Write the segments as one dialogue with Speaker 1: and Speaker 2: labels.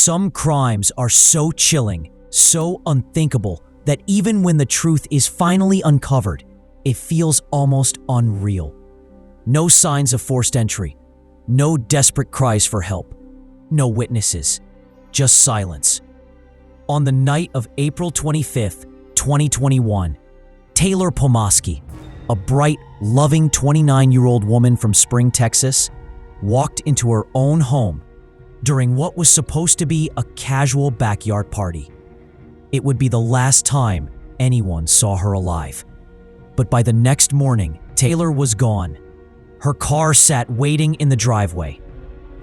Speaker 1: Some crimes are so chilling, so unthinkable, that even when the truth is finally uncovered, it feels almost unreal. No signs of forced entry, no desperate cries for help, no witnesses, just silence. On the night of April 25th, 2021, Taylor Pomaski, a bright, loving 29-year-old woman from Spring, Texas, walked into her own home during what was supposed to be a casual backyard party. It would be the last time anyone saw her alive. But by the next morning, Taylor was gone. Her car sat waiting in the driveway,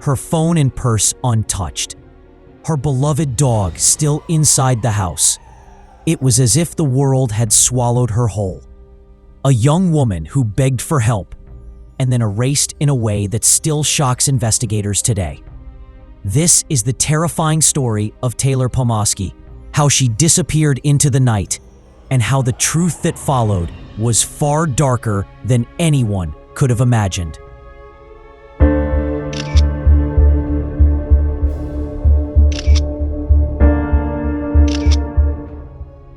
Speaker 1: her phone and purse untouched, her beloved dog still inside the house. It was as if the world had swallowed her whole. A young woman who begged for help and then erased in a way that still shocks investigators today. This is the terrifying story of Taylor Pomaski, how she disappeared into the night, and how the truth that followed was far darker than anyone could have imagined.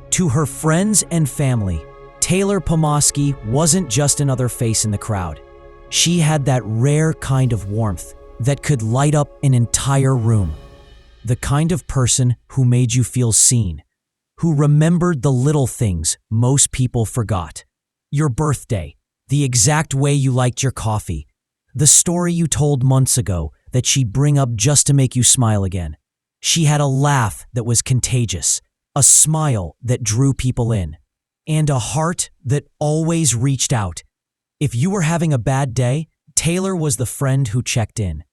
Speaker 1: To her friends and family, Taylor Pomaski wasn't just another face in the crowd. She had that rare kind of warmth that could light up an entire room. The kind of person who made you feel seen, who remembered the little things most people forgot. Your birthday, the exact way you liked your coffee, the story you told months ago that she'd bring up just to make you smile again. She had a laugh that was contagious, a smile that drew people in, and a heart that always reached out. If you were having a bad day, Taylor was the friend who checked in.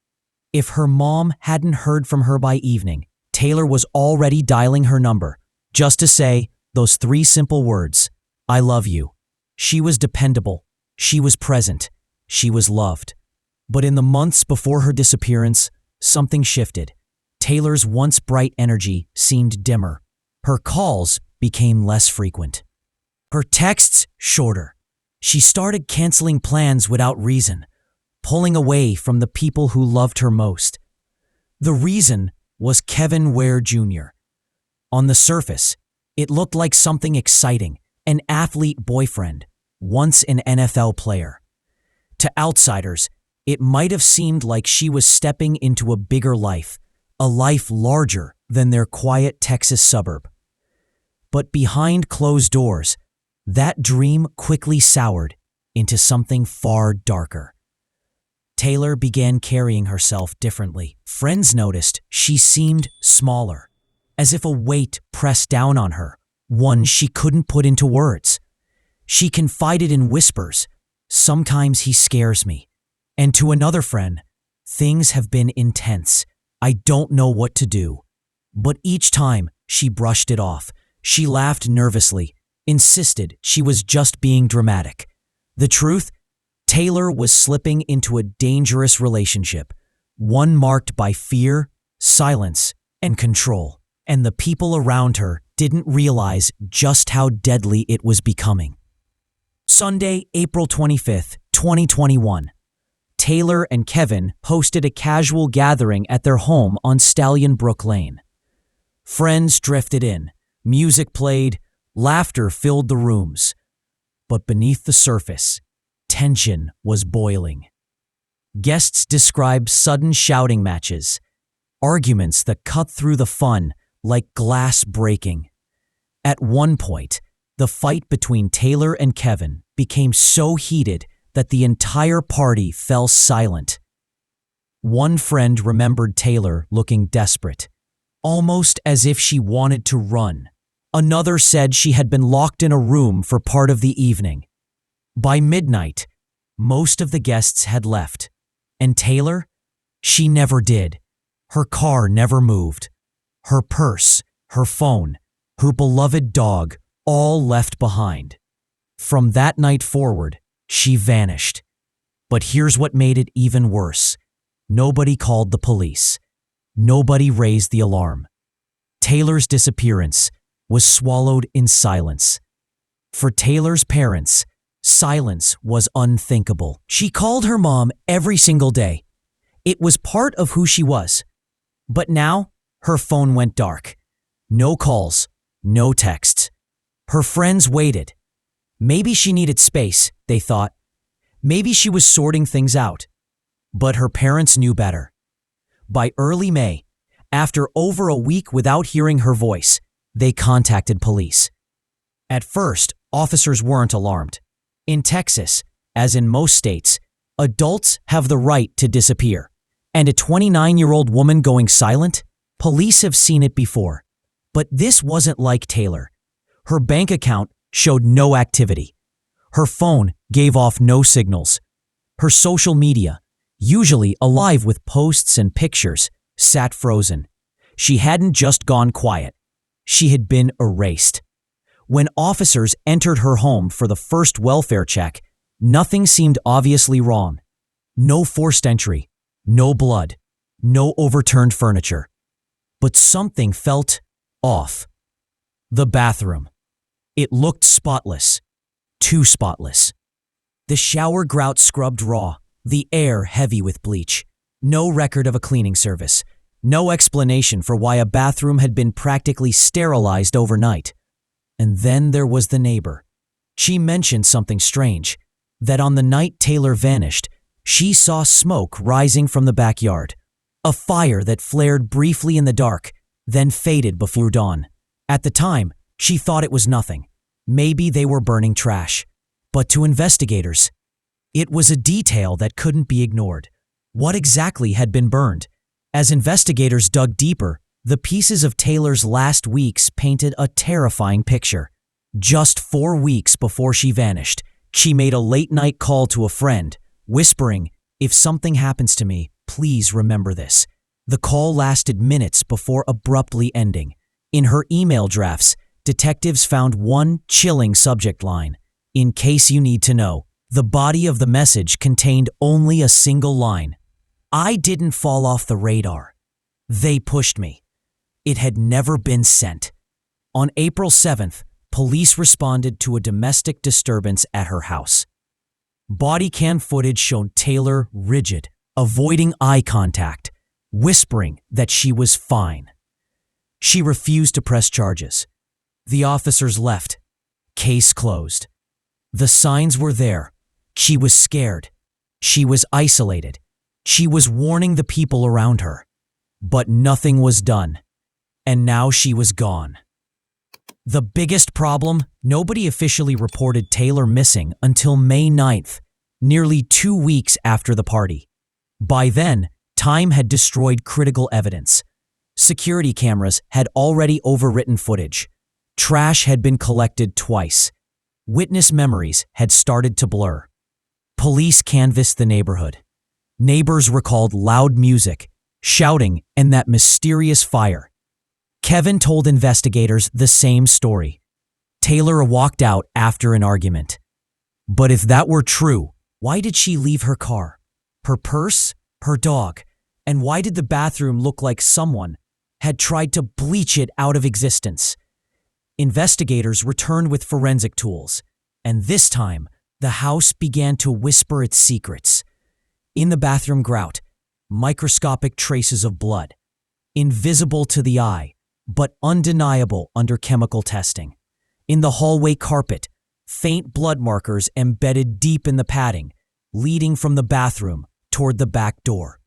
Speaker 1: If her mom hadn't heard from her by evening, Taylor was already dialing her number, just to say those 3 simple words, "I love you." She was dependable, she was present, she was loved. But in the months before her disappearance, something shifted. Taylor's once bright energy seemed dimmer. Her calls became less frequent. Her texts shorter. She started canceling plans without reason, pulling away from the people who loved her most. The reason was Kevin Ware Jr. On the surface, it looked like something exciting, an athlete boyfriend, once an NFL player. To outsiders, it might have seemed like she was stepping into a bigger life, a life larger than their quiet Texas suburb. But behind closed doors, that dream quickly soured into something far darker. Taylor began carrying herself differently. Friends noticed she seemed smaller, as if a weight pressed down on her, one she couldn't put into words. She confided in whispers, "Sometimes he scares me." And to another friend, "Things have been intense. I don't know what to do." But each time, she brushed it off. She laughed nervously, insisted she was just being dramatic. The truth? Taylor was slipping into a dangerous relationship, one marked by fear, silence, and control. And the people around her didn't realize just how deadly it was becoming. Sunday, April 25th, 2021. Taylor and Kevin hosted a casual gathering at their home on Stallion Brook Lane. Friends drifted in, music played, laughter filled the rooms. But beneath the surface, tension was boiling. Guests described sudden shouting matches, arguments that cut through the fun like glass breaking. At one point, the fight between Taylor and Kevin became so heated that the entire party fell silent. One friend remembered Taylor looking desperate, almost as if she wanted to run. Another said she had been locked in a room for part of the evening. By midnight, most of the guests had left. And Taylor? She never did. Her car never moved. Her purse, her phone, her beloved dog, all left behind. From that night forward, she vanished. But here's what made it even worse. Nobody called the police. Nobody raised the alarm. Taylor's disappearance was swallowed in silence. For Taylor's parents, silence was unthinkable. She called her mom every single day. It was part of who she was. But now, Her phone went dark. No calls, no texts. Her friends waited. Maybe she needed space, they thought. Maybe she was sorting things out. But her parents knew better. By early May, after over a week without hearing her voice, they contacted police. At first, officers weren't alarmed. In Texas, as in most states, adults have the right to disappear. And a 29-year-old woman going silent? Police have seen it before. But this wasn't like Taylor. Her bank account showed no activity. Her phone gave off no signals. Her social media, usually alive with posts and pictures, sat frozen. She hadn't just gone quiet. She had been erased. When officers entered her home for the first welfare check, nothing seemed obviously wrong. No forced entry, no blood, no overturned furniture. But something felt off. The bathroom. It looked spotless. Too spotless. The shower grout scrubbed raw, the air heavy with bleach. No record of a cleaning service. No explanation for why a bathroom had been practically sterilized overnight. And then there was the neighbor. She mentioned something strange, that on the night Taylor vanished, she saw smoke rising from the backyard. A fire that flared briefly in the dark, then faded before dawn. At the time, she thought it was nothing. Maybe they were burning trash. But to investigators, it was a detail that couldn't be ignored. What exactly had been burned? As investigators dug deeper, the pieces of Taylor's last weeks painted a terrifying picture. Just 4 weeks before she vanished, she made a late-night call to a friend, whispering, "If something happens to me, please remember this." The call lasted minutes before abruptly ending. In her email drafts, detectives found one chilling subject line. "In case you need to know." The body of the message contained only a single line. "I didn't fall off the radar. They pushed me." It had never been sent. On April 7th, police responded to a domestic disturbance at her house. Body cam footage showed Taylor rigid, avoiding eye contact, whispering that she was fine. She refused to press charges. The officers left. Case closed. The signs were there. She was scared. She was isolated. She was warning the people around her. But nothing was done. And now she was gone. The biggest problem, nobody officially reported Taylor missing until May 9th, nearly 2 weeks after the party. By then, time had destroyed critical evidence. Security cameras had already overwritten footage. Trash had been collected twice. Witness memories had started to blur. Police canvassed the neighborhood. Neighbors recalled loud music, shouting, and that mysterious fire. Kevin told investigators the same story. Taylor walked out after an argument. But if that were true, why did she leave her car, her purse, her dog, and why did the bathroom look like someone had tried to bleach it out of existence? Investigators returned with forensic tools, and this time, the house began to whisper its secrets. In the bathroom grout, microscopic traces of blood, invisible to the eye, but undeniable under chemical testing. In the hallway carpet, faint blood markers embedded deep in the padding, leading from the bathroom toward the back door.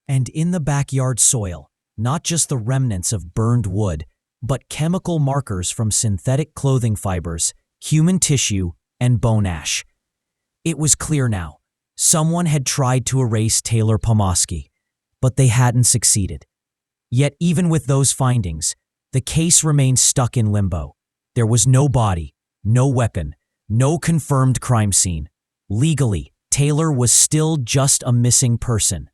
Speaker 1: And in the backyard soil, not just the remnants of burned wood, but chemical markers from synthetic clothing fibers, human tissue, and bone ash. It was clear now. Someone had tried to erase Taylor Pomaski, but they hadn't succeeded. Yet even with those findings, the case remained stuck in limbo. There was no body, no weapon, no confirmed crime scene. Legally, Taylor was still just a missing person.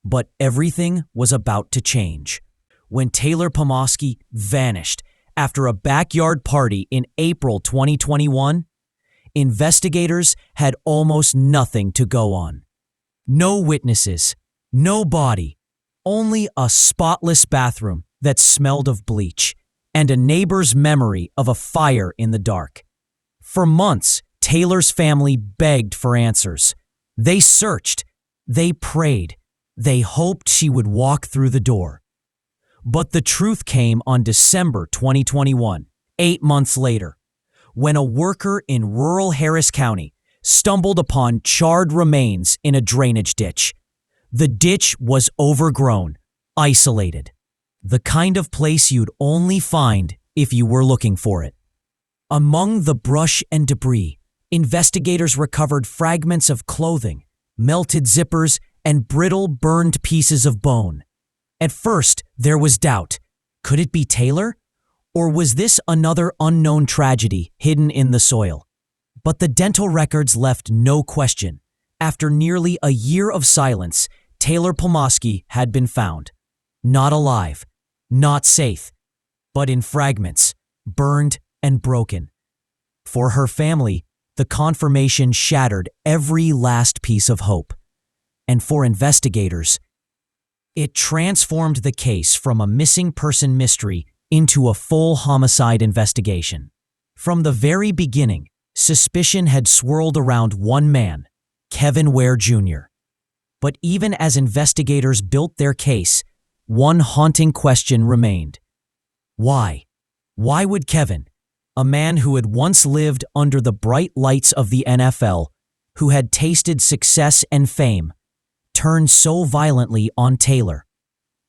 Speaker 1: But everything was about to change. When Taylor Pomaski vanished after a backyard party in April 2021, investigators had almost nothing to go on. No witnesses, no body, only a spotless bathroom that smelled of bleach and a neighbor's memory of a fire in the dark. For months, Taylor's family begged for answers. They searched, they prayed, they hoped she would walk through the door. But the truth came on December 2021, 8 months later, when a worker in rural Harris County stumbled upon charred remains in a drainage ditch. The ditch was overgrown, isolated, the kind of place you'd only find if you were looking for it. Among the brush and debris, investigators recovered fragments of clothing, melted zippers, and brittle, burned pieces of bone. At first, there was doubt. Could it be Taylor? Or was this another unknown tragedy hidden in the soil? But the dental records left no question. After nearly a year of silence, Taylor Pomaski had been found. Not alive, not safe, but in fragments, burned and broken. For her family, the confirmation shattered every last piece of hope. And for investigators, it transformed the case from a missing person mystery into a full homicide investigation. From the very beginning, suspicion had swirled around one man, Kevin Ware Jr. But even as investigators built their case, one haunting question remained. Why? Why would Kevin, a man who had once lived under the bright lights of the NFL, who had tasted success and fame, turn so violently on Taylor,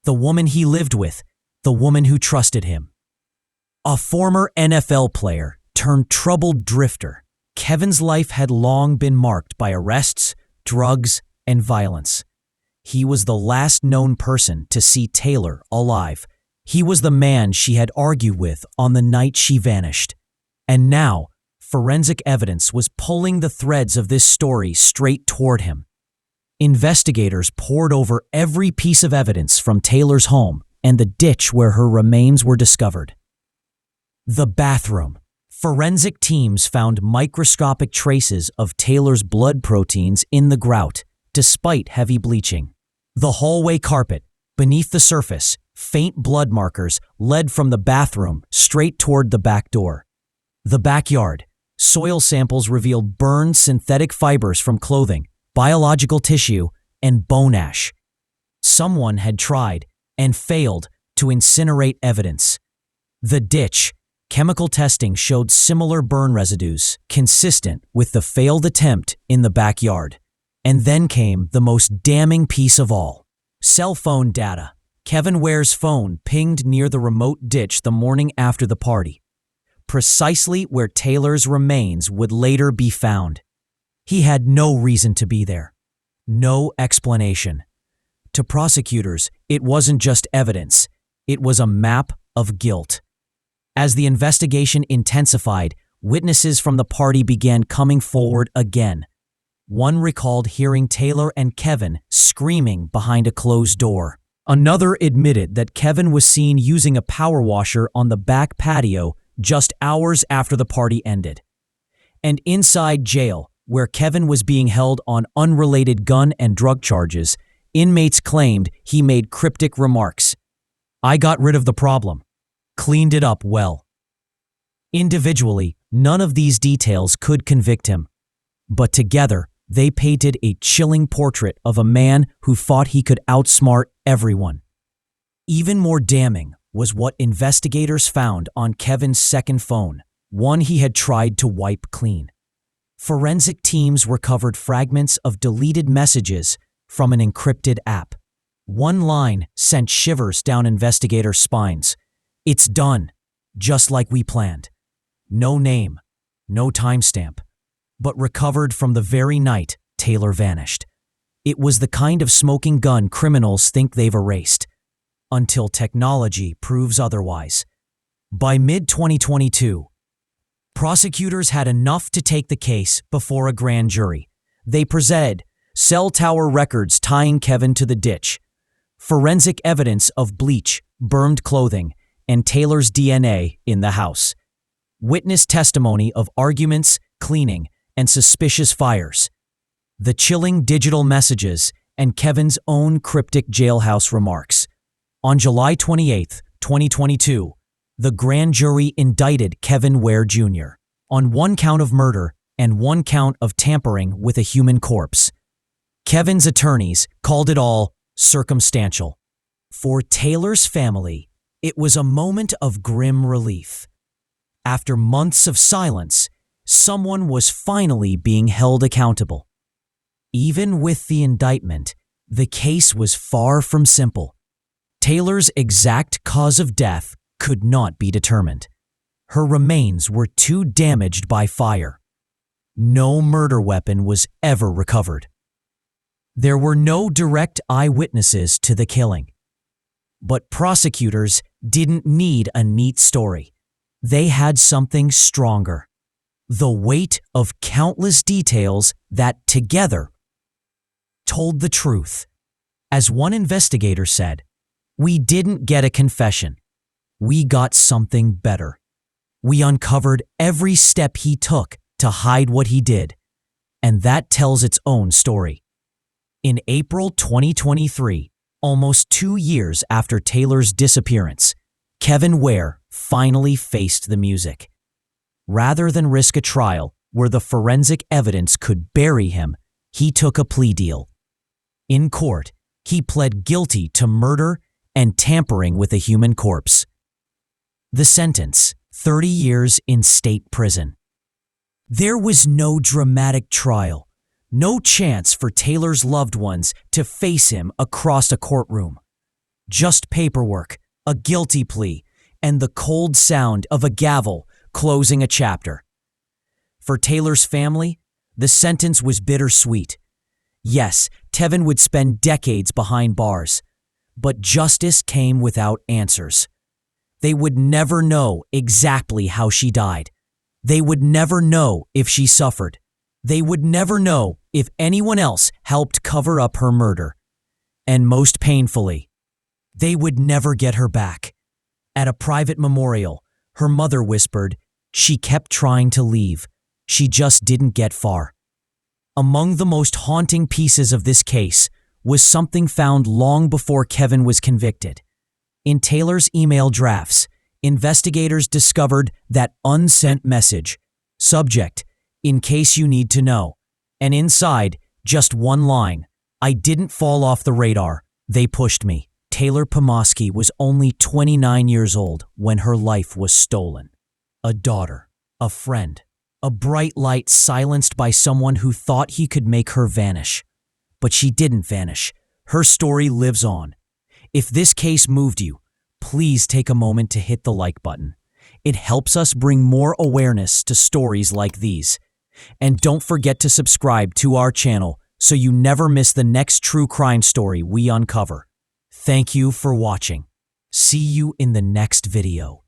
Speaker 1: the woman he lived with, the woman who trusted him? A former NFL player turned troubled drifter, Kevin's life had long been marked by arrests, drugs, and violence. He was the last known person to see Taylor alive. He was the man she had argued with on the night she vanished. And now, forensic evidence was pulling the threads of this story straight toward him. Investigators pored over every piece of evidence from Taylor's home and the ditch where her remains were discovered. The bathroom. Forensic teams found microscopic traces of Taylor's blood proteins in the grout, despite heavy bleaching. The hallway carpet, beneath the surface, faint blood markers led from the bathroom straight toward the back door. The backyard. Soil samples revealed burned synthetic fibers from clothing, biological tissue, and bone ash. Someone had tried, and failed, to incinerate evidence. The ditch. Chemical testing showed similar burn residues, consistent with the failed attempt in the backyard. And then came the most damning piece of all. Cell phone data. Kevin Ware's phone pinged near the remote ditch the morning after the party, precisely where Taylor's remains would later be found. He had no reason to be there. No explanation. To prosecutors, it wasn't just evidence. It was a map of guilt. As the investigation intensified, witnesses from the party began coming forward again. One recalled hearing Taylor and Kevin screaming behind a closed door. Another admitted that Kevin was seen using a power washer on the back patio just hours after the party ended. And inside jail, where Kevin was being held on unrelated gun and drug charges, inmates claimed he made cryptic remarks. "I got rid of the problem. Cleaned it up well." Individually, none of these details could convict him. But together, they painted a chilling portrait of a man who thought he could outsmart everyone. Even more damning was what investigators found on Kevin's second phone, one he had tried to wipe clean. Forensic teams recovered fragments of deleted messages from an encrypted app. One line sent shivers down investigators' spines. "It's done, just like we planned." No name, no timestamp, but recovered from the very night Taylor vanished. It was the kind of smoking gun criminals think they've erased, until technology proves otherwise. By mid-2022, prosecutors had enough to take the case before a grand jury. They presented cell tower records tying Kevin to the ditch, forensic evidence of bleach, burned clothing, and Taylor's DNA in the house, witness testimony of arguments, cleaning, and suspicious fires, the chilling digital messages, and Kevin's own cryptic jailhouse remarks. On July 28, 2022, the grand jury indicted Kevin Ware Jr. on one count of murder and one count of tampering with a human corpse. Kevin's attorneys called it all circumstantial. For Taylor's family, It was a moment of grim relief. After months of silence, someone was finally being held accountable. Even with the indictment, the case was far from simple. Taylor's exact cause of death could not be determined. Her remains were too damaged by fire. No murder weapon was ever recovered. There were no direct eyewitnesses to the killing. But prosecutors didn't need a neat story. They had something stronger: the weight of countless details that, together, told the truth. As one investigator said, "We didn't get a confession. We got something better. We uncovered every step he took to hide what he did, and that tells its own story." In April 2023, almost 2 years after Taylor's disappearance, Kevin Ware finally faced the music. Rather than risk a trial where the forensic evidence could bury him, he took a plea deal. In court, he pled guilty to murder and tampering with a human corpse. The sentence: 30 years in state prison. There was no dramatic trial, no chance for Taylor's loved ones to face him across a courtroom. Just paperwork, a guilty plea, and the cold sound of a gavel closing a chapter. For Taylor's family, the sentence was bittersweet. Yes, Kevin would spend decades behind bars, but justice came without answers. They would never know exactly how she died. They would never know if she suffered. They would never know if anyone else helped cover up her murder. And most painfully, they would never get her back. At a private memorial, her mother whispered, "She kept trying to leave. She just didn't get far." Among the most haunting pieces of this case was something found long before Kevin was convicted. In Taylor's email drafts, investigators discovered that unsent message. Subject: "In case you need to know." And inside, just one line: "I didn't fall off the radar. They pushed me." Taylor Pomaski was only 29 years old when her life was stolen. A daughter, a friend, a bright light silenced by someone who thought he could make her vanish. But she didn't vanish. Her story lives on. If this case moved you, please take a moment to hit the like button. It helps us bring more awareness to stories like these. And don't forget to subscribe to our channel so you never miss the next true crime story we uncover. Thank you for watching. See you in the next video.